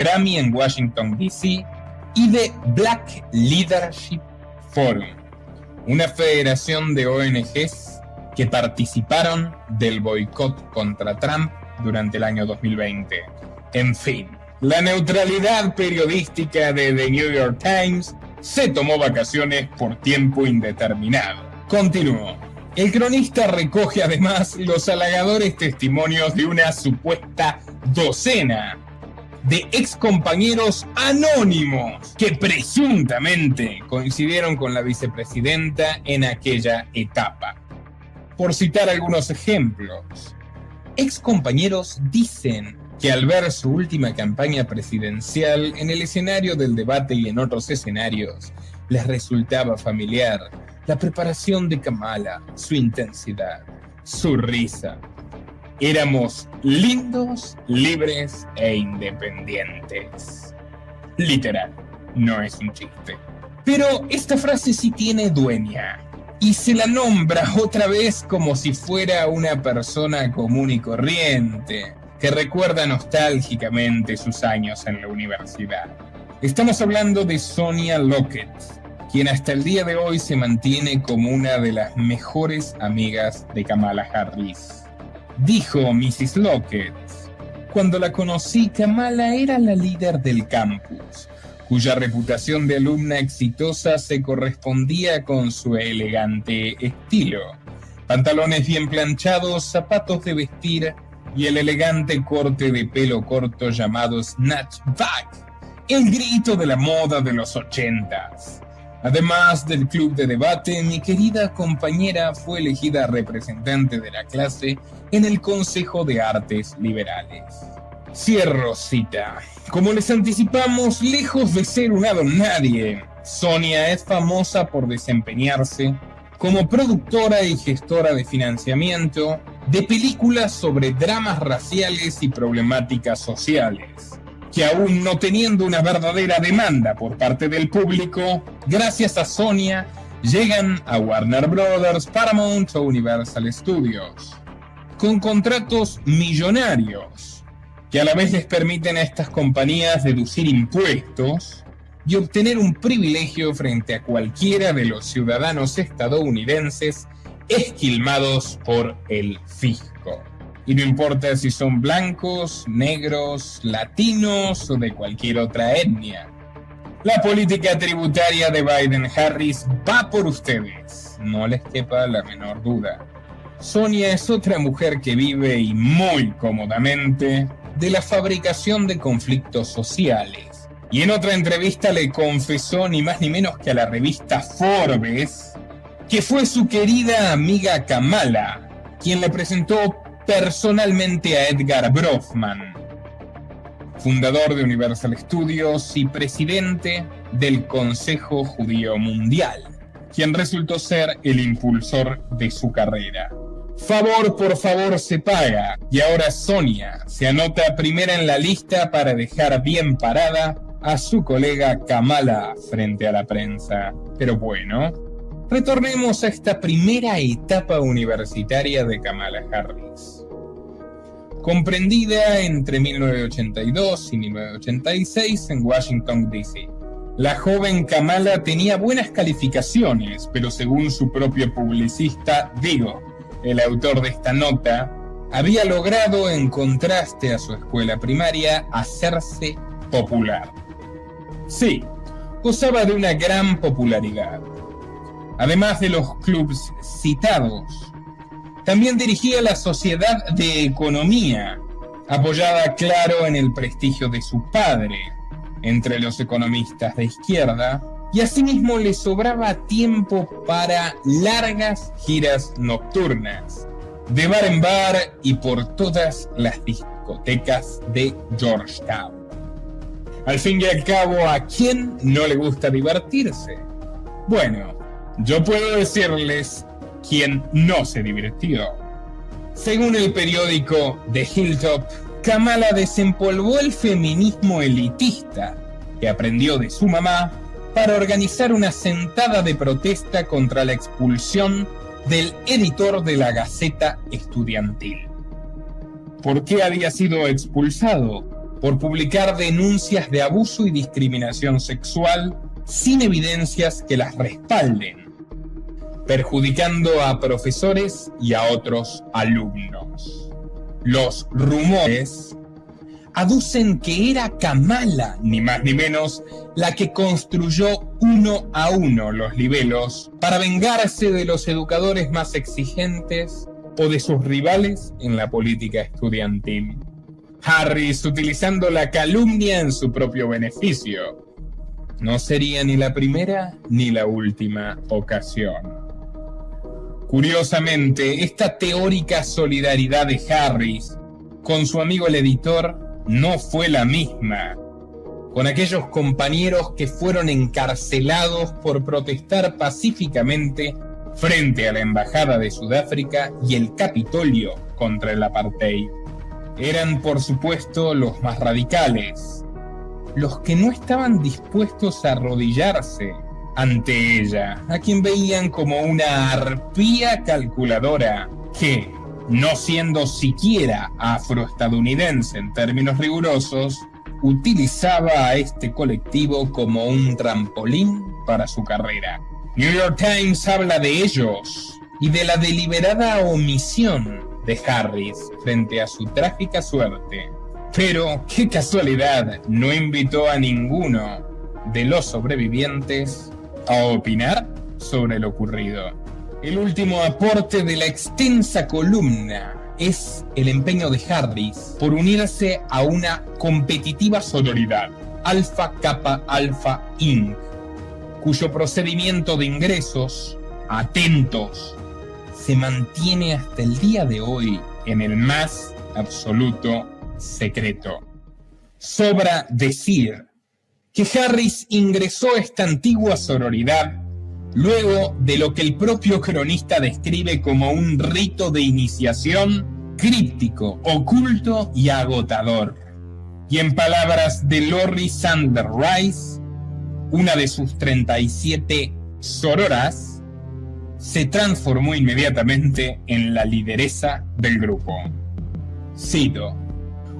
Grammy en Washington, D.C. y de Black Leadership Forum, una federación de ONGs que participaron del boicot contra Trump durante el año 2020. En fin, la neutralidad periodística de The New York Times se tomó vacaciones por tiempo indeterminado. Continuó. El cronista recoge además los halagadores testimonios de una supuesta docena de excompañeros anónimos que presuntamente coincidieron con la vicepresidenta en aquella etapa. Por citar algunos ejemplos, excompañeros dicen que al ver su última campaña presidencial en el escenario del debate y en otros escenarios, les resultaba familiar la preparación de Kamala, su intensidad, su risa. Éramos lindos, libres e independientes. Literal, no es un chiste. Pero esta frase sí tiene dueña, y se la nombra otra vez como si fuera una persona común y corriente, que recuerda nostálgicamente sus años en la universidad. Estamos hablando de Sonia Lockett, quien hasta el día de hoy se mantiene como una de las mejores amigas de Kamala Harris. Dijo Mrs. Lockett: cuando la conocí, Kamala era la líder del campus, cuya reputación de alumna exitosa se correspondía con su elegante estilo. Pantalones bien planchados, zapatos de vestir y el elegante corte de pelo corto llamado snatchback, el grito de la moda de los 80s. Además del club de debate, mi querida compañera fue elegida representante de la clase en el Consejo de Artes Liberales. Cierro cita. Como les anticipamos, lejos de ser una don nadie, Sonia es famosa por desempeñarse como productora y gestora de financiamiento de películas sobre dramas raciales y problemáticas sociales, que aún no teniendo una verdadera demanda por parte del público, gracias a Sonia, llegan a Warner Brothers, Paramount o Universal Studios, con contratos millonarios, que a la vez les permiten a estas compañías deducir impuestos y obtener un privilegio frente a cualquiera de los ciudadanos estadounidenses esquilmados por el fisco. Y no importa si son blancos, negros, latinos o de cualquier otra etnia. La política tributaria de Biden-Harris va por ustedes, no les quepa la menor duda. Sonia es otra mujer que vive, y muy cómodamente, de la fabricación de conflictos sociales. Y en otra entrevista le confesó ni más ni menos que a la revista Forbes que fue su querida amiga Kamala quien le presentó personalmente a Edgar Bronfman, fundador de Universal Studios y presidente del Consejo Judío Mundial, quien resultó ser el impulsor de su carrera. Favor por favor se paga, y ahora Sonia se anota primera en la lista para dejar bien parada a su colega Kamala frente a la prensa. Pero bueno, retornemos a esta primera etapa universitaria de Kamala Harris. Comprendida entre 1982 y 1986 en Washington, D.C. La joven Kamala tenía buenas calificaciones, pero según su propio publicista, el autor de esta nota, había logrado, en contraste a su escuela primaria, hacerse popular. Sí, gozaba de una gran popularidad. Además de los clubs citados, también dirigía la Sociedad de Economía, apoyada, claro, en el prestigio de su padre entre los economistas de izquierda, y asimismo le sobraba tiempo para largas giras nocturnas, de bar en bar y por todas las discotecas de Georgetown. Al fin y al cabo, ¿a quién no le gusta divertirse? Bueno, yo puedo decirles quién no se divirtió. Según el periódico The Hilltop, Kamala desempolvó el feminismo elitista que aprendió de su mamá para organizar una sentada de protesta contra la expulsión del editor de la Gaceta Estudiantil. ¿Por qué había sido expulsado? por publicar denuncias de abuso y discriminación sexual sin evidencias que las respalden, perjudicando a profesores y a otros alumnos. Los rumores aducen que era Kamala, ni más ni menos, la que construyó uno a uno los libelos para vengarse de los educadores más exigentes o de sus rivales en la política estudiantil. Harris utilizando la calumnia en su propio beneficio. No sería ni la primera ni la última ocasión. Curiosamente, esta teórica solidaridad de Harris con su amigo el editor no fue la misma con aquellos compañeros que fueron encarcelados por protestar pacíficamente frente a la Embajada de Sudáfrica y el Capitolio contra el apartheid. Eran, por supuesto, los más radicales, los que no estaban dispuestos a arrodillarse ante ella, a quien veían como una arpía calculadora que, no siendo siquiera afroestadounidense en términos rigurosos, utilizaba a este colectivo como un trampolín para su carrera. New York Times habla de ellos y de la deliberada omisión de Harris frente a su trágica suerte. Pero, qué casualidad, no invitó a ninguno de los sobrevivientes a opinar sobre lo ocurrido. El último aporte de la extensa columna es el empeño de Harris por unirse a una competitiva sororidad, Alpha Kappa Alpha Inc., cuyo procedimiento de ingresos, atentos, se mantiene hasta el día de hoy en el más absoluto secreto. Sobra decir que Harris ingresó a esta antigua sororidad luego de lo que el propio cronista describe como un rito de iniciación críptico, oculto y agotador. Y en palabras de Lori Sander Rice, una de sus 37 sororas, se transformó inmediatamente en la lideresa del grupo. Cito: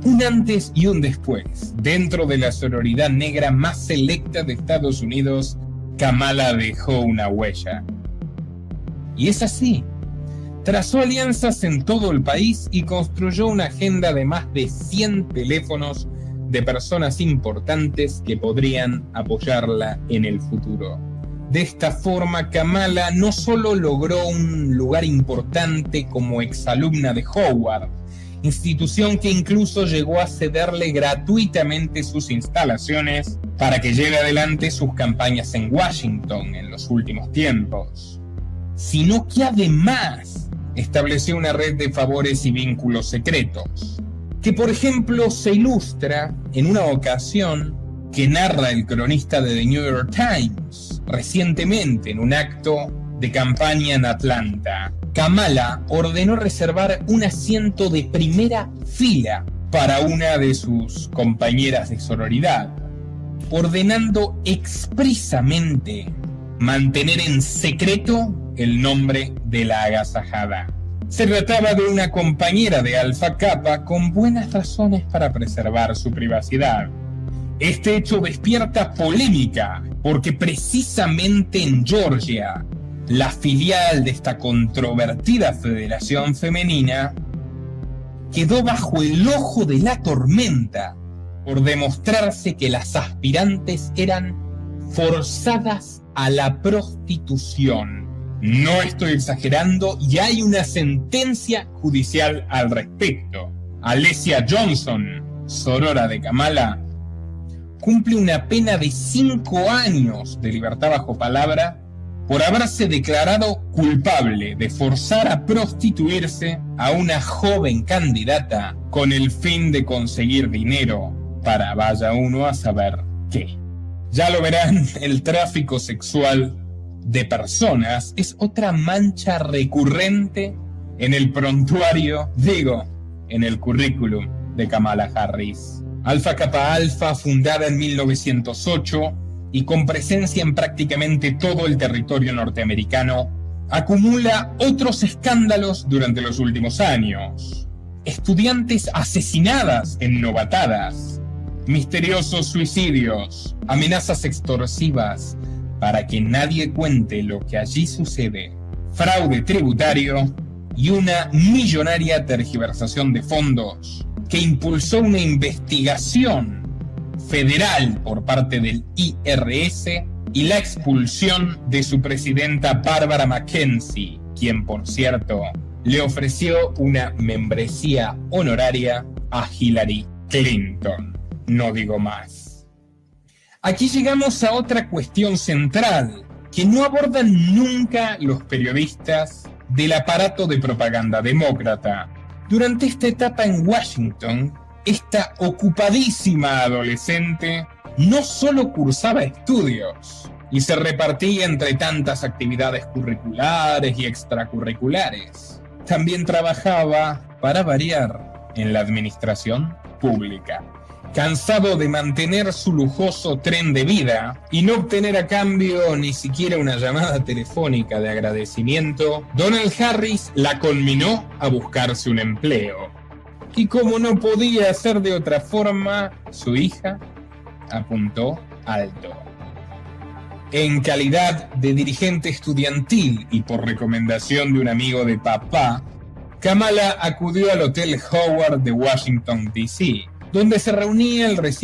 un antes y un después, dentro de la sororidad negra más selecta de Estados Unidos, Kamala dejó una huella. Y es así. Trazó alianzas en todo el país y construyó una agenda de más de 100 teléfonos de personas importantes que podrían apoyarla en el futuro. De esta forma, Kamala no solo logró un lugar importante como exalumna de Howard, institución que incluso llegó a cederle gratuitamente sus instalaciones para que lleve adelante sus campañas en Washington en los últimos tiempos, sino que además estableció una red de favores y vínculos secretos, que por ejemplo se ilustra en una ocasión que narra el cronista de The New York Times recientemente en un acto de campaña en Atlanta. Kamala ordenó reservar un asiento de primera fila para una de sus compañeras de sororidad, ordenando expresamente mantener en secreto el nombre de la agasajada. Se trataba de una compañera de Alpha Kappa con buenas razones para preservar su privacidad. Este hecho despierta polémica porque precisamente en Georgia, la filial de esta controvertida federación femenina, quedó bajo el ojo de la tormenta por demostrarse que las aspirantes eran forzadas a la prostitución. No estoy exagerando y hay una sentencia judicial al respecto. Alessia Johnson, sorora de Kamala, cumple una pena de 5 años de libertad bajo palabra por haberse declarado culpable de forzar a prostituirse a una joven candidata con el fin de conseguir dinero para vaya uno a saber qué. Ya lo verán, el tráfico sexual de personas es otra mancha recurrente en el prontuario, en el currículum de Kamala Harris. Alpha Kappa Alpha, fundada en 1908 y con presencia en prácticamente todo el territorio norteamericano, acumula otros escándalos durante los últimos años. Estudiantes asesinadas en novatadas, misteriosos suicidios, amenazas extorsivas para que nadie cuente lo que allí sucede, fraude tributario y una millonaria tergiversación de fondos que impulsó una investigación federal por parte del IRS y la expulsión de su presidenta Barbara McKenzie, quien, por cierto, le ofreció una membresía honoraria a Hillary Clinton. No digo más. Aquí llegamos a otra cuestión central que no abordan nunca los periodistas del aparato de propaganda demócrata. Durante esta etapa en Washington, esta ocupadísima adolescente no solo cursaba estudios y se repartía entre tantas actividades curriculares y extracurriculares, también trabajaba, para variar, en la administración pública. Cansado de mantener su lujoso tren de vida y no obtener a cambio ni siquiera una llamada telefónica de agradecimiento, Donald Harris la conminó a buscarse un empleo. Y como no podía ser de otra forma, su hija apuntó alto. En calidad de dirigente estudiantil y por recomendación de un amigo de papá, Kamala acudió al Hotel Howard de Washington, D.C., donde se reunía el recién